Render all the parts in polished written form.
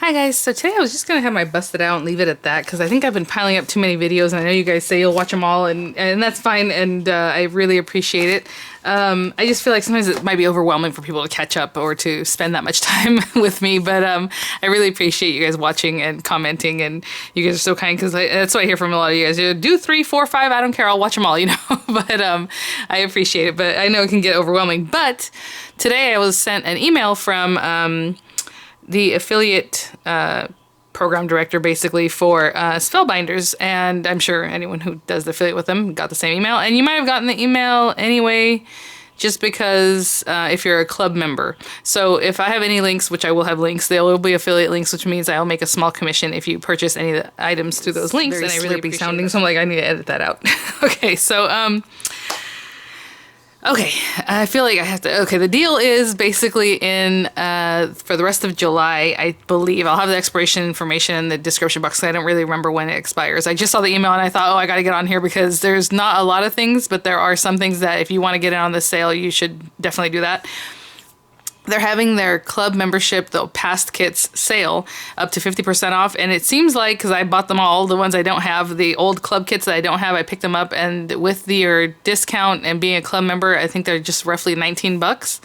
Hi guys, so today I was just going to have my busted out and leave it at that because I think I've been piling up too many videos and I know you guys say you'll watch them all and that's fine and I really appreciate it. I just feel like sometimes it might be overwhelming for people to catch up or to spend that much time with me, but I really appreciate you guys watching and commenting, and you guys are so kind because that's what I hear from a lot of you guys. You do 3, 4, 5, I don't care, I'll watch them all, you know, but I appreciate it, but I know it can get overwhelming. But today I was sent an email from the affiliate program director basically for Spellbinders, and I'm sure anyone who does the affiliate with them got the same email, and you might have gotten the email anyway just because if you're a club member. So if I have any links, which I will have links, there will be affiliate links, which means I'll make a small commission if you purchase any of the items through those links. And I really appreciate sounding, so I'm like, I need to edit that out. Okay, so okay, I feel like I have to, okay, the deal is basically in, for the rest of July, I believe, I'll have the expiration information in the description box, so I don't really remember when it expires. I just saw the email and I thought, oh, I gotta get on here because there's not a lot of things, but there are some things that if you want to get in on the sale, you should definitely do that. They're having their club membership, the past kits sale, up to 50% off. And it seems like, because I bought them all, the ones I don't have, the old club kits that I don't have, I picked them up. And with your discount and being a club member, I think they're just roughly 19 bucks.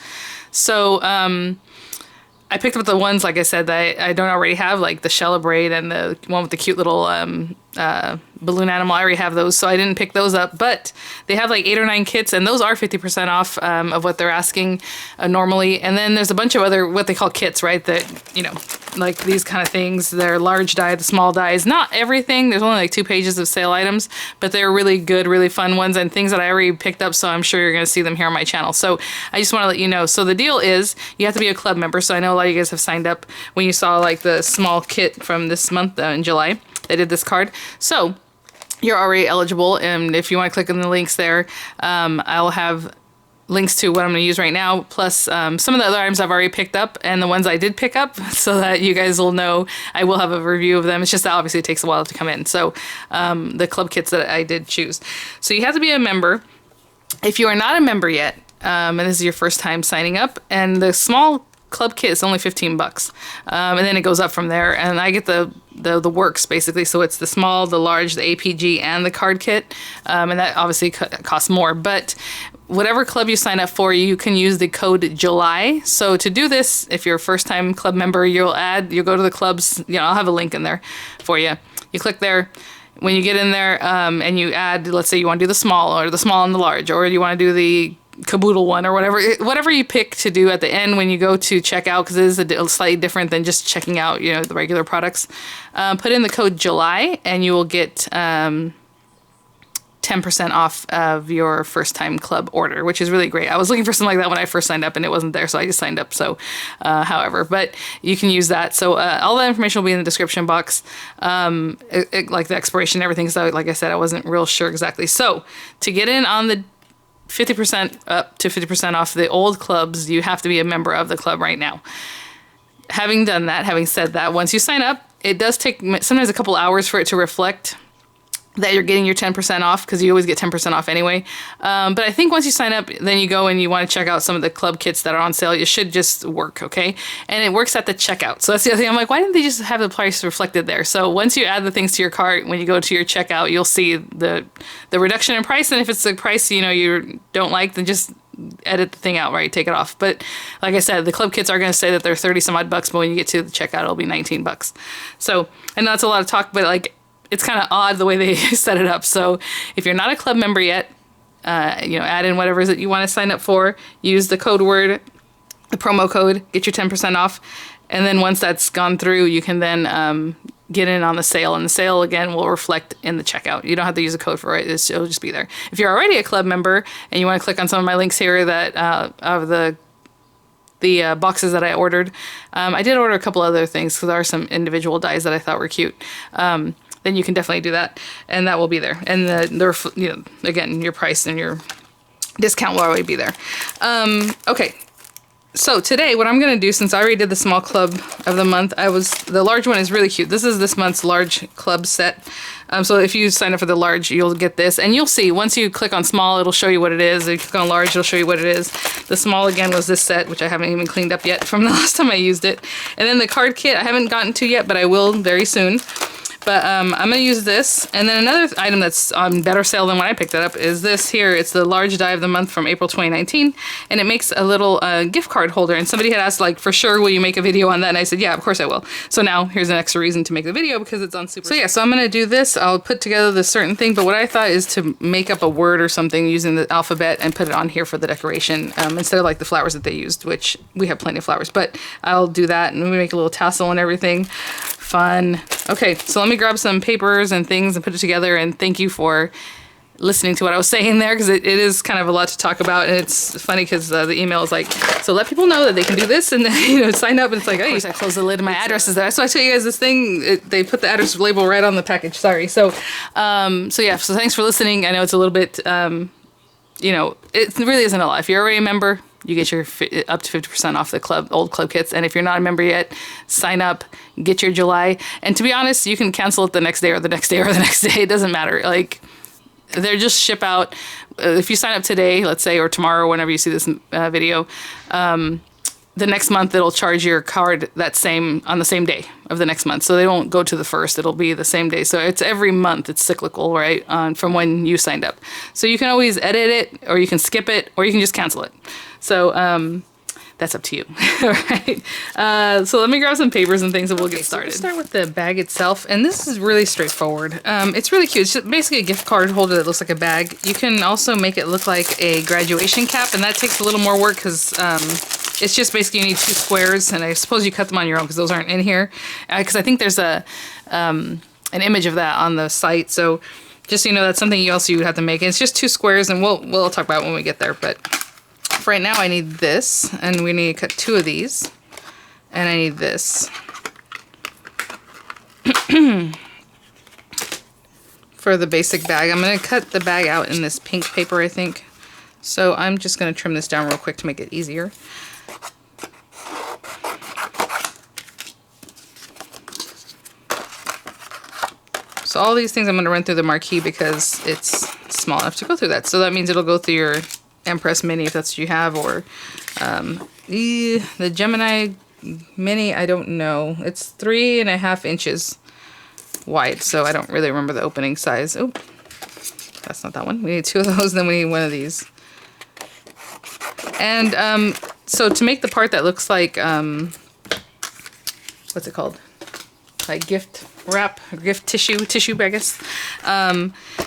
So I picked up the ones, like I said, that I don't already have, like the Celebrate and the one with the cute little balloon animal. I already have those, so I didn't pick those up. But they have like 8 or 9 kits, and those are 50% off of what they're asking normally. And then there's a bunch of other, what they call kits, right? That, you know, like these kind of things. They're large die, the small dies. Not everything. There's only like 2 pages of sale items, but they're really good, really fun ones, and things that I already picked up, so I'm sure you're going to see them here on my channel. So I just want to let you know. So the deal is you have to be a club member. So I know a lot of you guys have signed up when you saw like the small kit from this month in July. They did this card. So you're already eligible, and if you want to click on the links there, I'll have links to what I'm going to use right now, plus some of the other items I've already picked up and the ones I did pick up, so that you guys will know. I will have a review of them. It's just that obviously it takes a while to come in. So the club kits that I did choose. So you have to be a member. If you are not a member yet, and this is your first time signing up, and the small club kit is only 15 bucks. And then it goes up from there, and I get the works basically. So it's the small, the large, the APG, and the card kit. And that obviously costs more, but whatever club you sign up for, you can use the code July. So to do this, if you're a first time club member, you'll go to the clubs, you know, I'll have a link in there for you. You click there. When you get in there, and you add, let's say you want to do the small or the small and the large, or you want to do the caboodle one or whatever you pick to do at the end when you go to checkout, because it is slightly different than just checking out, you know, the regular products. Put in the code July and you will get 10% off of your first time club order, which is really great. I was looking for something like that when I first signed up and it wasn't there, so I just signed up. So however, but you can use that. So all that information will be in the description box, like the expiration and everything. So like I said, I wasn't real sure exactly. So to get in on the 50% up to 50% off the old clubs, you have to be a member of the club right now. Having done that, having said that, once you sign up, it does take sometimes a couple hours for it to reflect that you're getting your 10% off, because you always get 10% off anyway. But I think once you sign up, then you go and you want to check out some of the club kits that are on sale. It should just work, okay? And it works at the checkout. So that's the other thing. I'm like, why didn't they just have the price reflected there? So once you add the things to your cart, when you go to your checkout, you'll see the reduction in price. And if it's a price, you know, you don't like, then just edit the thing out, right? Take it off. But like I said, the club kits are going to say that they're 30 some odd bucks, but when you get to the checkout, it'll be 19 bucks. So I know that's a lot of talk, but like, it's kind of odd the way they set it up. So if you're not a club member yet, you know, add in whatever it is that you want to sign up for, use the code word, the promo code, get your 10% off. And then once that's gone through, you can then get in on the sale. And the sale, again, will reflect in the checkout. You don't have to use a code for it. It'll just be there. If you're already a club member and you want to click on some of my links here that of the boxes that I ordered, I did order a couple other things because there are some individual dies that I thought were cute. Then you can definitely do that, and that will be there. And you know, again, your price and your discount will already be there. Okay, so today what I'm going to do, since I already did the small club of the month, the large one is really cute. This is this month's large club set. So if you sign up for the large, you'll get this. And you'll see, once you click on small, it'll show you what it is. If you click on large, it'll show you what it is. The small, again, was this set, which I haven't even cleaned up yet from the last time I used it. And then the card kit, I haven't gotten to yet, but I will very soon. But I'm going to use this. And then another item that's on better sale than when I picked it up is this here. It's the large die of the month from April 2019. And it makes a little gift card holder. And somebody had asked, like, for sure, will you make a video on that? And I said, yeah, of course I will. So now here's an extra reason to make the video because it's on super. So yeah, so I'm going to do this. I'll put together this certain thing. But what I thought is to make up a word or something using the alphabet and put it on here for the decoration instead of like the flowers that they used, which we have plenty of flowers. But I'll do that and we make a little tassel and everything. Fun. Okay, so let me grab some papers and things and put it together, and thank you for listening to what I was saying there, because it is kind of a lot to talk about, and it's funny because the email is like, so let people know that they can do this, and then, you know, sign up, and it's like, oh, I closed the lid, my address is there. So I show you guys this thing, they put the address label right on the package, sorry. So, so yeah, so thanks for listening. I know it's a little bit, you know, it really isn't a lot. If you're already a member, you get your up to 50% off the old club kits. And if you're not a member yet, sign up, get your July. And to be honest, you can cancel it the next day or the next day or the next day. It doesn't matter. Like, they're just ship out. If you sign up today, let's say, or tomorrow, whenever you see this video, the next month it'll charge your card on the same day of the next month. So they won't go to the first, it'll be the same day. So it's every month, it's cyclical, right? From when you signed up. So you can always edit it, or you can skip it, or you can just cancel it. So that's up to you. All right. So let me grab some papers and things and we'll get started. So we'll start with the bag itself. And this is really straightforward. It's really cute. It's just basically a gift card holder that looks like a bag. You can also make it look like a graduation cap, and that takes a little more work because it's just basically you need 2 squares, and I suppose you cut them on your own because those aren't in here. Because I think there's an image of that on the site. So just so you know, that's something else you would have to make. And it's just 2 squares, and we'll talk about it when we get there. But for right now, I need this, and we need to cut 2 of these, and I need this. For the basic bag, I'm going to cut the bag out in this pink paper, I think. So I'm just going to trim this down real quick to make it easier. So all these things I'm going to run through the marquee because it's small enough to go through that. So that means it'll go through your Empress Mini if that's what you have, or the Gemini Mini, I don't know. It's 3.5 inches wide, so I don't really remember the opening size. Oh, that's not that one. We need 2 of those, then we need 1 of these. And so to make the part that looks like, what's it called? Like gift wrap, or gift tissue, I guess.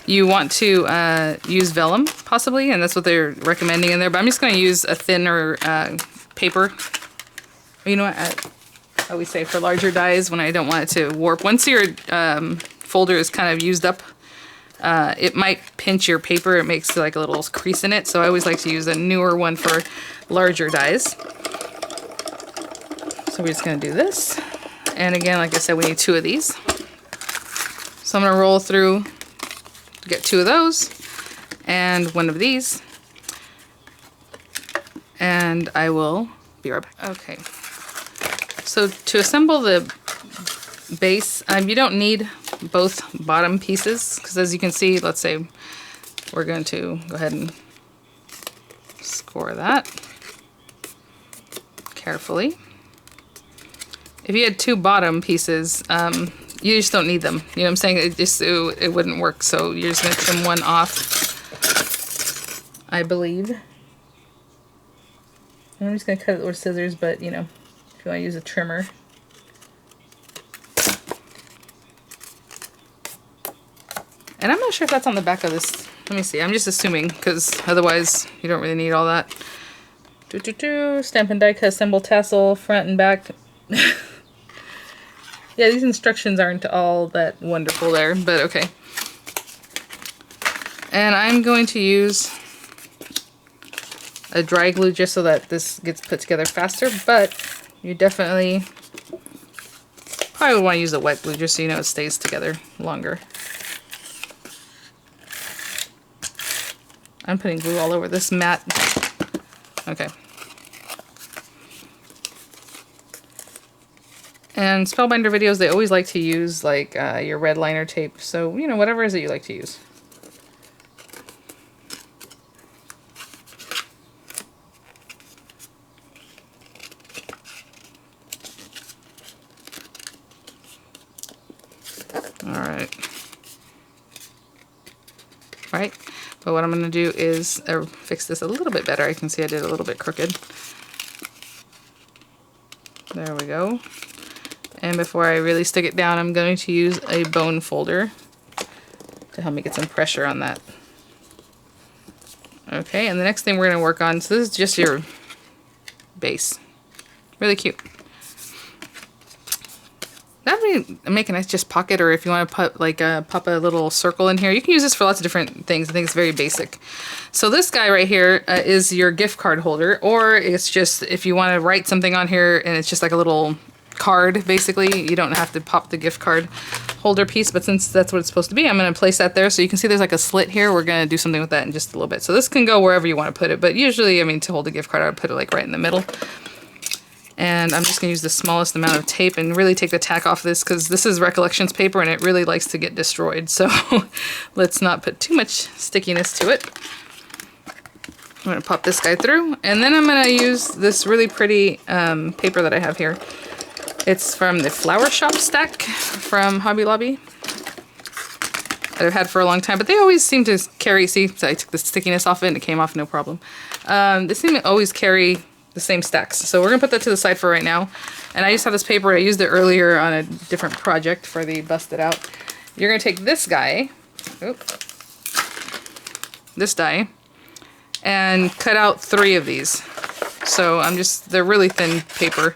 You want to use vellum, possibly, and that's what they're recommending in there. But I'm just going to use a thinner paper. You know what? I always say for larger dies when I don't want it to warp. Once your folder is kind of used up, it might pinch your paper. It makes like a little crease in it. So I always like to use a newer one for larger dies. So we're just going to do this. And again, like I said, we need 2 of these. So I'm going to roll through, get 2 of those, and 1 of these. And I will be right back. Okay. So to assemble the base, you don't need both bottom pieces, because as you can see, let's say we're going to go ahead and score that carefully. If you had 2 bottom pieces, you just don't need them. You know what I'm saying? It wouldn't work. So you're just going to trim 1 off, I believe. And I'm just going to cut it with scissors, but you know, if you want to use a trimmer. And I'm not sure if that's on the back of this. Let me see. I'm just assuming, because otherwise you don't really need all that. Stamp and die cut, assemble tassel, front and back. Yeah, these instructions aren't all that wonderful there, but okay. And I'm going to use a dry glue just so that this gets put together faster, but you definitely probably would want to use a wet glue just so you know it stays together longer. I'm putting glue all over this mat. Okay. And Spellbinder videos, they always like to use like your red liner tape. So, you know, whatever it is that you like to use. Alright. Right. But what I'm going to do is fix this a little bit better. I can see I did a little bit crooked. There we go. And before I really stick it down, I'm going to use a bone folder to help me get some pressure on that. Okay, and the next thing we're going to work on, so this is just your base. Really cute. That would make a nice just pocket, or if you want to put like pop a little circle in here. You can use this for lots of different things. I think it's very basic. So this guy right here is your gift card holder, or it's just if you want to write something on here and it's just like a little card, basically. You don't have to pop the gift card holder piece, but since that's what it's supposed to be, I'm going to place that there. So you can see there's like a slit here. We're going to do something with that in just a little bit. So this can go wherever you want to put it, but usually, I mean, to hold a gift card, I would put it like right in the middle. And I'm just going to use the smallest amount of tape and really take the tack off this, because this is Recollections paper and it really likes to get destroyed. So let's not put too much stickiness to it. I'm going to pop this guy through, and then I'm going to use this really pretty paper that I have here. It's from the Flower Shop stack from Hobby Lobby that I've had for a long time, but they always seem to carry, see, so I took the stickiness off it and it came off no problem. They seem to always carry the same stacks. So we're going to put that to the side for right now. And I just have this paper, I used it earlier on a different project for the Busted Out. You're going to take this guy, this die, and cut out 3 of these. So they're really thin paper.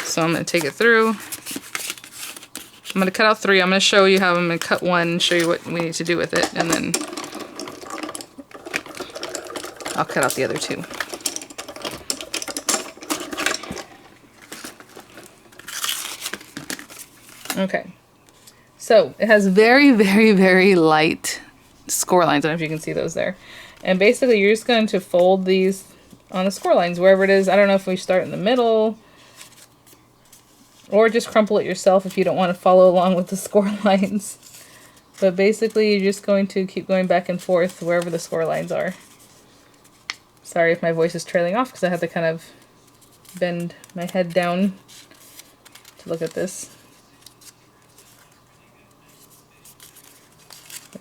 So I'm going to take it through. I'm going to cut out 3. I'm going to show you how I'm going to cut 1 and show you what we need to do with it. And then I'll cut out the other 2. Okay. So it has very, very, very light score lines. I don't know if you can see those there. And basically you're just going to fold these on the score lines wherever it is. I don't know if we start in the middle, or just crumple it yourself if you don't want to follow along with the score lines. But basically you're just going to keep going back and forth wherever the score lines are. Sorry if my voice is trailing off because I had to kind of bend my head down to look at this.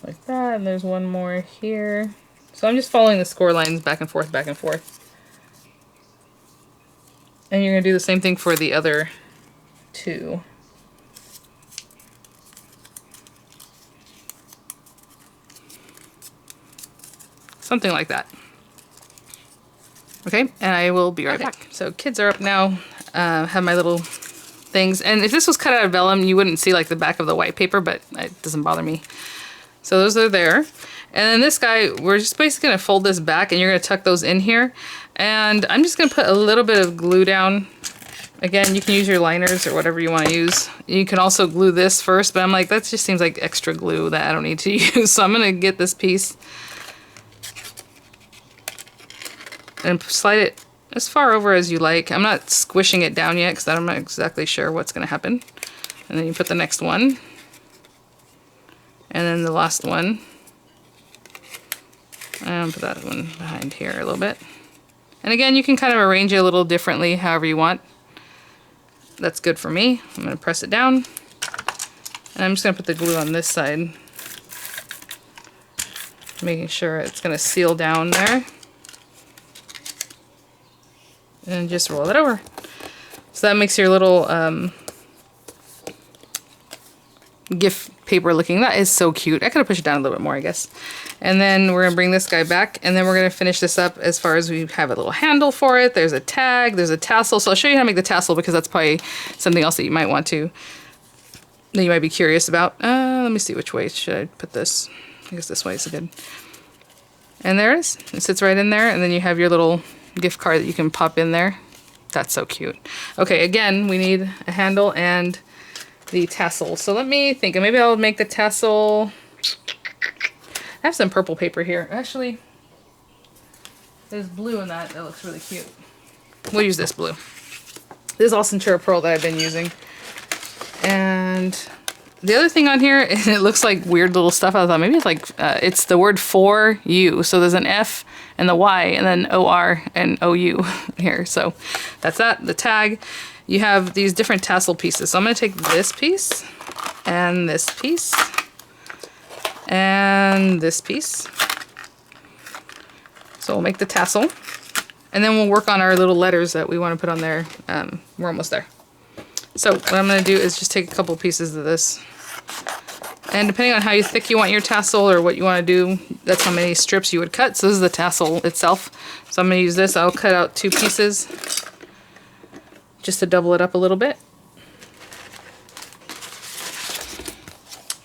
Like that, and there's one more here. So I'm just following the score lines back and forth, back and forth. And you're going to do the same thing for the other 2. Something like that. Okay, and I will be right back. So kids are up now, have my little things. And if this was cut out of vellum, you wouldn't see like the back of the white paper, but it doesn't bother me. So those are there. And then this guy, we're just basically going to fold this back, and you're going to tuck those in here. And I'm just going to put a little bit of glue down. Again, you can use your liners or whatever you want to use. You can also glue this first, but I'm like, that just seems like extra glue that I don't need to use. So I'm going to get this piece and slide it as far over as you like. I'm not squishing it down yet because I'm not exactly sure what's going to happen. And then you put the next one. And then the last one. And put that one behind here a little bit. And again, you can kind of arrange it a little differently, however you want. That's good for me. I'm going to press it down. And I'm just going to put the glue on this side. Making sure it's going to seal down there. And just roll it over. So that makes your little gift paper looking. That is so cute. I could have pushed it down a little bit more, I guess. And then we're going to bring this guy back, and then we're going to finish this up as far as we have a little handle for it. There's a tag, there's a tassel. So I'll show you how to make the tassel because that's probably something else that you might want to, that you might be curious about. Let me see which way should I put this. I guess this way is good. And there it is. It sits right in there, and then you have your little gift card that you can pop in there. That's so cute. Okay, again, we need a handle and the tassel. So let me think. Maybe I'll make the tassel. I have some purple paper here. Actually, there's blue in that. That looks really cute. we'll use this blue. This is all Centura Pearl that I've been using. And the other thing on here, it looks like weird little stuff. I thought maybe it's like, it's the word for you. So there's an F and the Y and then OR and OU here. So that's that, the tag. You have these different tassel pieces. So I'm gonna take this piece and this piece and this piece. So we'll make the tassel. And then we'll work on our little letters that we want to put on there. We're almost there. So what I'm going to do is just take a couple pieces of this. And depending on how thick you want your tassel or what you want to do, that's how many strips you would cut. So this is the tassel itself. So I'm going to use this. I'll cut out 2 pieces just to double it up a little bit.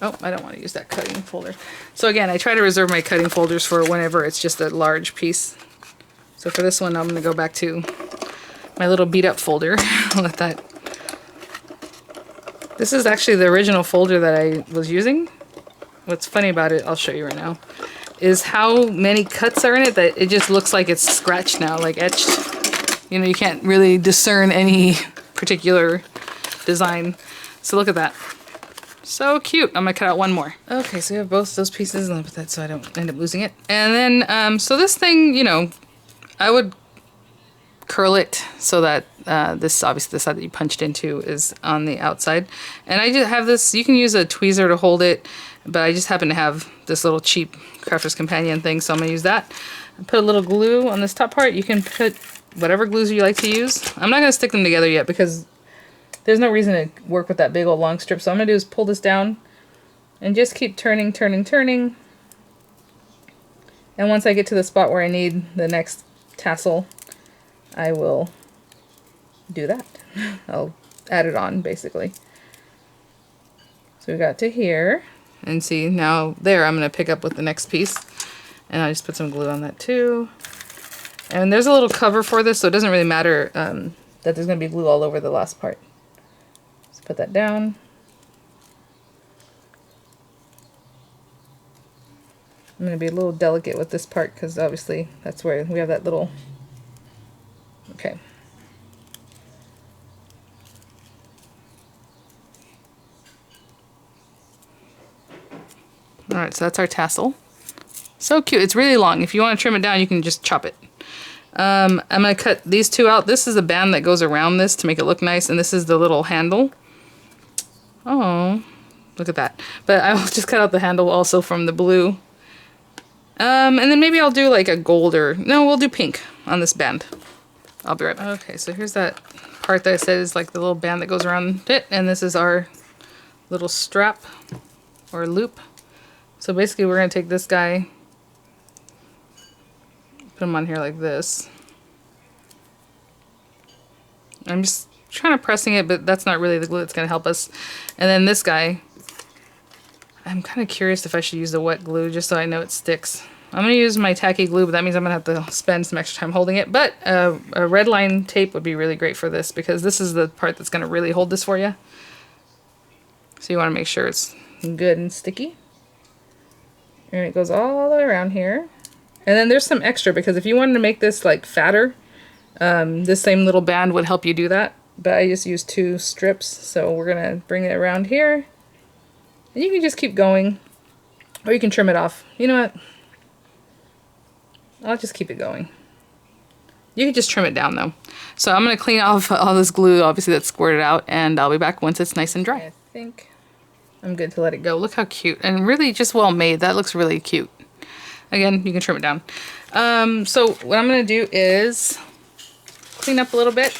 Oh, I don't want to use that cutting folder. So again, I try to reserve my cutting folders for whenever it's just a large piece. So for this one, I'm going to go back to my little beat up folder. I'll let that. This is actually the original folder that I was using. What's funny about it, I'll show you right now, is how many cuts are in it that it just looks like it's scratched now, like etched. You know, you can't really discern any particular design. So look at that. So cute. I'm gonna cut out one more. Okay, so we have both those pieces, and I'll put that so I don't end up losing it. And then, so this thing, you know, I would curl it so that this, obviously the side that you punched into is on the outside. And I just have this, you can use a tweezer to hold it, but I just happen to have this little cheap Crafter's Companion thing, so I'm gonna use that. Put a little glue on this top part. You can put whatever glues you like to use. I'm not gonna stick them together yet because there's no reason to work with that big old long strip. So I'm gonna do is pull this down and just keep turning, turning, turning. And once I get to the spot where I need the next tassel, I will do that. I'll add it on basically. So we got to here, and see now there I'm going to pick up with the next piece, and I just put some glue on that too. And there's a little cover for this, so it doesn't really matter that there's going to be glue all over the last part. Let's put that down. I'm going to be a little delicate with this part because obviously that's where we have that little. Okay. Alright, so that's our tassel. So cute. It's really long. If you want to trim it down, you can just chop it. I'm going to cut these 2 out. This is the band that goes around this to make it look nice, and this is the little handle. Oh, look at that. But I will just cut out the handle also from the blue. And then maybe I'll do like a gold or... No, we'll do pink on this band. I'll be right back. Okay, so here's that part that I said is like the little band that goes around it, and this is our little strap or loop. So basically we're going to take this guy, put him on here like this. I'm just trying to pressing it, but that's not really the glue that's going to help us. And then this guy, I'm kind of curious if I should use the wet glue just so I know it sticks. I'm going to use my tacky glue, but that means I'm going to have to spend some extra time holding it. But a red line tape would be really great for this because this is the part that's going to really hold this for you. So you want to make sure it's good and sticky. And it goes all the way around here. And then there's some extra because if you wanted to make this like fatter, this same little band would help you do that. But I just used 2 strips, so we're going to bring it around here. And you can just keep going, or you can trim it off. You know what? I'll just keep it going. You can just trim it down though. So I'm going to clean off all this glue, obviously that's squirted out, and I'll be back once it's nice and dry. I think I'm good to let it go. Look how cute, and really just well made. That looks really cute. Again, you can trim it down. So what I'm going to do is clean up a little bit.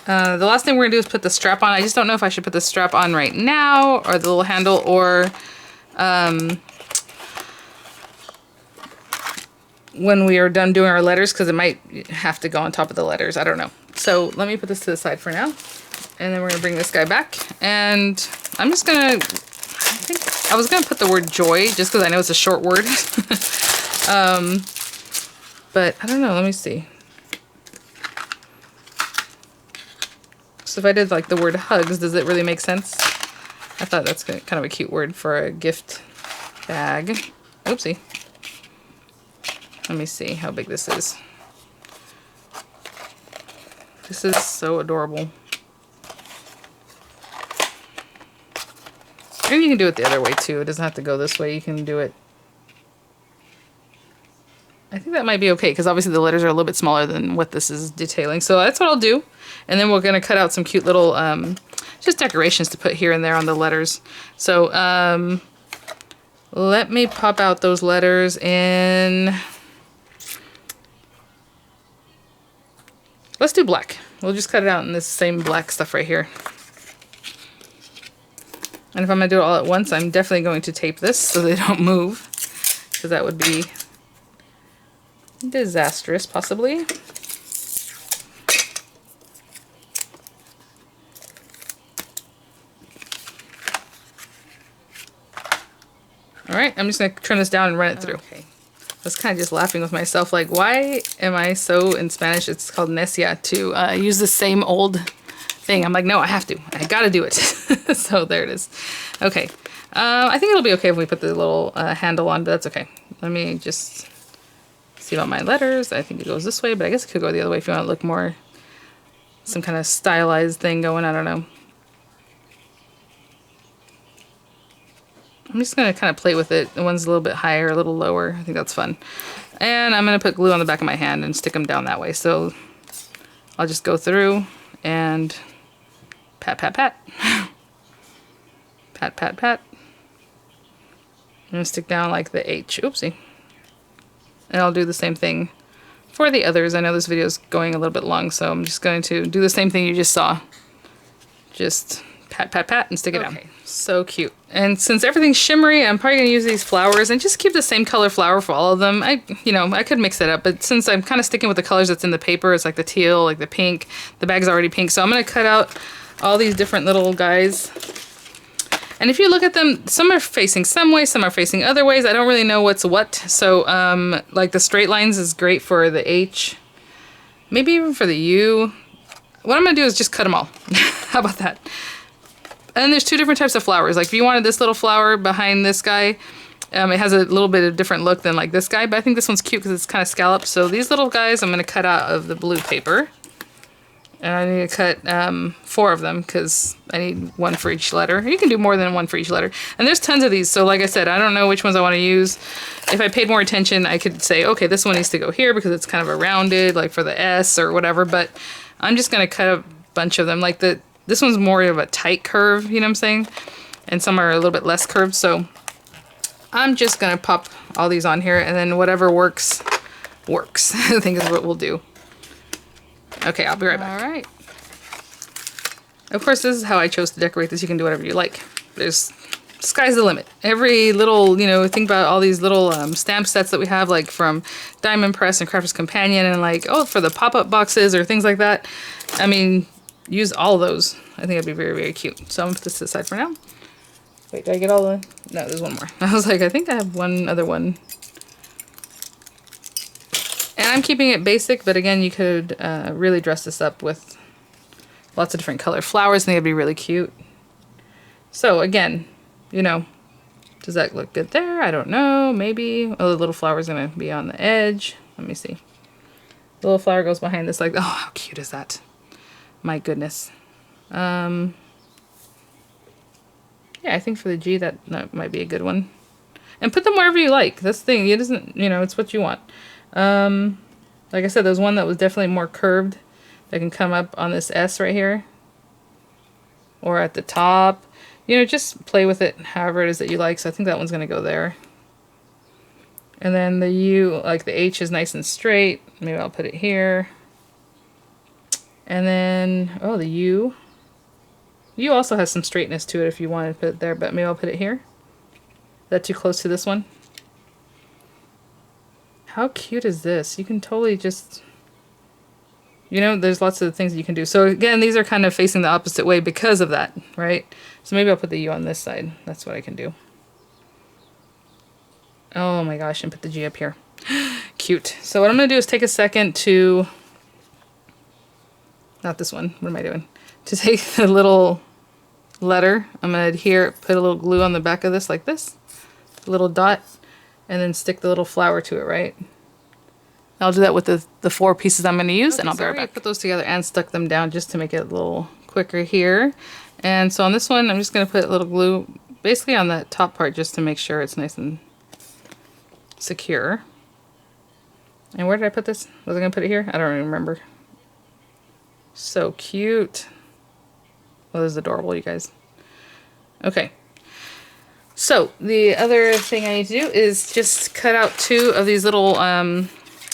The last thing we're going to do is put the strap on. I just don't know if I should put the strap on right now, or the little handle, or when we are done doing our letters, because it might have to go on top of the letters. I don't know. So let me put this to the side for now. And then we're going to bring this guy back. And I'm just going to, I think, I was going to put the word joy, just because I know it's a short word. But I don't know. Let me see. So if I did like the word hugs, does it really make sense? I thought that's kind of a cute word for a gift bag. Oopsie. Let me see how big this is. This is so adorable. Maybe you can do it the other way too. It doesn't have to go this way. You can do it. I think that might be okay because obviously the letters are a little bit smaller than what this is detailing. So that's what I'll do. And then we're going to cut out some cute little just decorations to put here and there on the letters. So let me pop out those letters in... Let's do black. We'll just cut it out in this same black stuff right here. And if I'm going to do it all at once, I'm definitely going to tape this so they don't move. Because that would be disastrous, possibly. Alright, I'm just going to turn this down and run it through. Okay. I was kind of just laughing with myself, like, why am I so, in Spanish, it's called necia, to use the same old thing. I'm like, no, I have to. I gotta do it. So there it is. Okay. I think it'll be okay if we put the little handle on, but that's okay. Let me just see about my letters. I think it goes this way, but I guess it could go the other way if you want to look more, some kind of stylized thing going. I don't know. I'm just going to kind of play with it. The one's a little bit higher, a little lower. I think that's fun. And I'm going to put glue on the back of my hand and stick them down that way. So I'll just go through and pat, pat, pat. Pat, pat, pat. I'm going to stick down like the H. Oopsie. And I'll do the same thing for the others. I know this video is going a little bit long, so I'm just going to do the same thing you just saw. Just pat, pat, pat, and stick it down. So cute. And since everything's shimmery, I'm probably going to use these flowers and just keep the same color flower for all of them. I could mix it up, but since I'm kind of sticking with the colors that's in the paper, it's like the teal, like the pink. The bag's already pink, so I'm going to cut out all these different little guys. And if you look at them, some are facing some way, some are facing other ways. I don't really know what's what. So, like the straight lines is great for the H. Maybe even for the U. What I'm going to do is just cut them all. How about that? And there's two different types of flowers. Like if you wanted this little flower behind this guy, it has a little bit of different look than like this guy. But I think this one's cute because it's kind of scalloped. So these little guys I'm going to cut out of the blue paper. And I need to cut 4 of them because I need 1 for each letter. You can do more than 1 for each letter. And there's tons of these. So like I said, I don't know which ones I want to use. If I paid more attention, I could say, okay, this one needs to go here because it's kind of a rounded, like for the S or whatever. But I'm just going to cut a bunch of them. Like this one's more of a tight curve, you know what I'm saying? And some are a little bit less curved. So I'm just going to pop all these on here. And then whatever works, works. I think is what we'll do. Okay, I'll be right back. All right. Of course, this is how I chose to decorate this. You can do whatever you like. Sky's the limit. Every little, think about all these little stamp sets that we have, like from Diamond Press and Crafter's Companion, and like, for the pop-up boxes or things like that. I mean, use all those. I think it'd be very, very cute. So I'm gonna put this aside for now. Wait, did I get all the... No, there's one more. I was like, I think I have one other one. And I'm keeping it basic, but again, you could really dress this up with lots of different color flowers. I think it'd be really cute. So again, does that look good there? I don't know. Maybe. Oh, the little flower's going to be on the edge. Let me see. The little flower goes behind this like, oh, how cute is that? My goodness. Yeah, I think for the G, that might be a good one. And put them wherever you like. That's the thing. It isn't, it's what you want. Like I said, there's one that was definitely more curved that can come up on this S right here or at the top. Just play with it however it is that you like. So I think that one's going to go there. And then the U, like the H is nice and straight. Maybe I'll put it here. And then, the U. U also has some straightness to it if you wanted to put it there, but maybe I'll put it here. Is that too close to this one? How cute is this? You can totally just, there's lots of things that you can do. So again, these are kind of facing the opposite way because of that, right? So maybe I'll put the U on this side. That's what I can do. Oh my gosh, and put the G up here. Cute. So what I'm going to do is take a second to, not this one, what am I doing? To take the little letter, I'm going to adhere, put a little glue on the back of this like this, a little dot. And then stick the little flower to it, right? I'll do that with the 4 pieces I'm going to use, and I'll be right back. I put those together and stuck them down just to make it a little quicker here. And so on this one, I'm just going to put a little glue basically on that top part just to make sure it's nice and secure. And where did I put this? Was I going to put it here? I don't even remember. So cute. Well, this is adorable, you guys. Okay. So the other thing I need to do is just cut out 2 of these little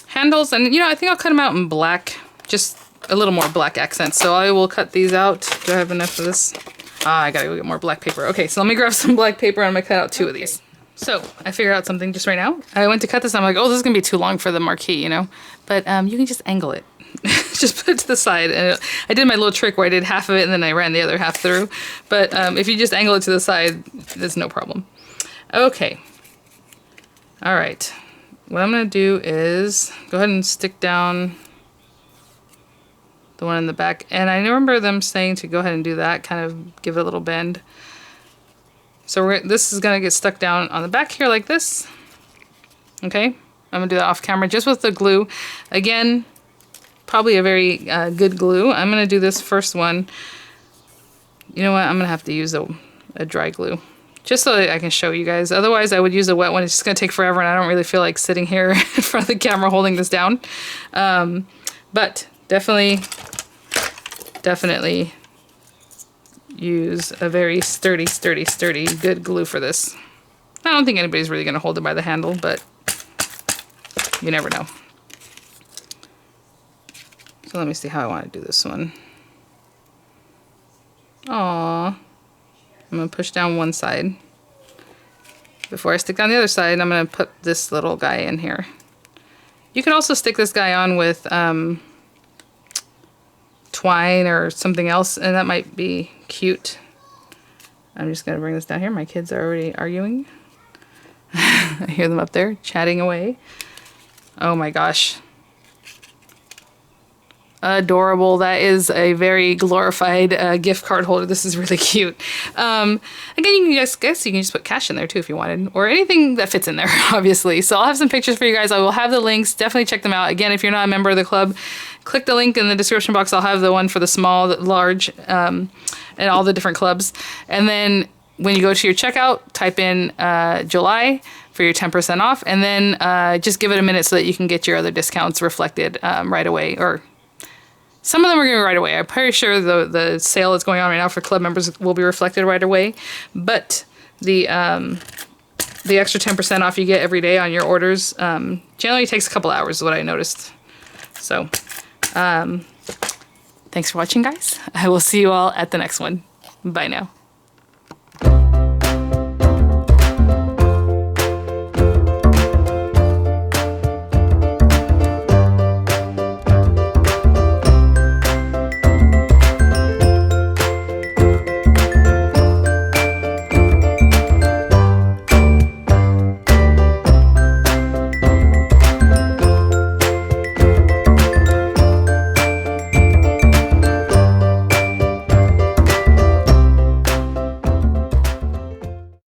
handles. And, you know, I think I'll cut them out in black. Just a little more black accents. So I will cut these out. Do I have enough of this? Ah, I gotta go get more black paper. Okay, so let me grab some black paper and I'm gonna cut out 2 of these. So I figured out something just right now. I went to cut this and I'm like, oh, this is gonna be too long for the marquee, you know? But you can just angle it. Just put it to the side. And I did my little trick where I did half of it and then I ran the other half through. But if you just angle it to the side, there's no problem. Okay. All right. What I'm gonna do is go ahead and stick down the one in the back. And I remember them saying to go ahead and do that, kind of give it a little bend. So this is going to get stuck down on the back here like this. Okay, I'm going to do that off camera just with the glue. Again, probably a very good glue. I'm going to do this first one. You know what? I'm going to have to use a dry glue just so that I can show you guys. Otherwise, I would use a wet one. It's just going to take forever and I don't really feel like sitting here in front of the camera holding this down. But definitely use a very sturdy good glue for this. I don't think anybody's really going to hold it by the handle, but you never know. So let me see how I want to do this one. Aww. I'm going to push down one side. Before I stick down the other side, I'm going to put this little guy in here. You can also stick this guy on with twine or something else, and that might be cute. I'm just going to bring this down here. My kids are already arguing. I hear them up there chatting away. Oh my gosh. Adorable. That is a very glorified gift card holder. This is really cute. Again, you can guess you can just put cash in there too if you wanted, or anything that fits in there, obviously. So I'll have some pictures for you guys. I will have the links. Definitely check them out. Again, if you're not a member of the club, click the link in the description box. I'll have the one for the small, the large, and all the different clubs. And then when you go to your checkout, type in July for your 10% off, and then just give it a minute so that you can get your other discounts reflected right away, or some of them are going to be right away. I'm pretty sure the sale that's going on right now for club members will be reflected right away. But the extra 10% off you get every day on your orders generally takes a couple hours is what I noticed. So thanks for watching, guys. I will see you all at the next one. Bye now.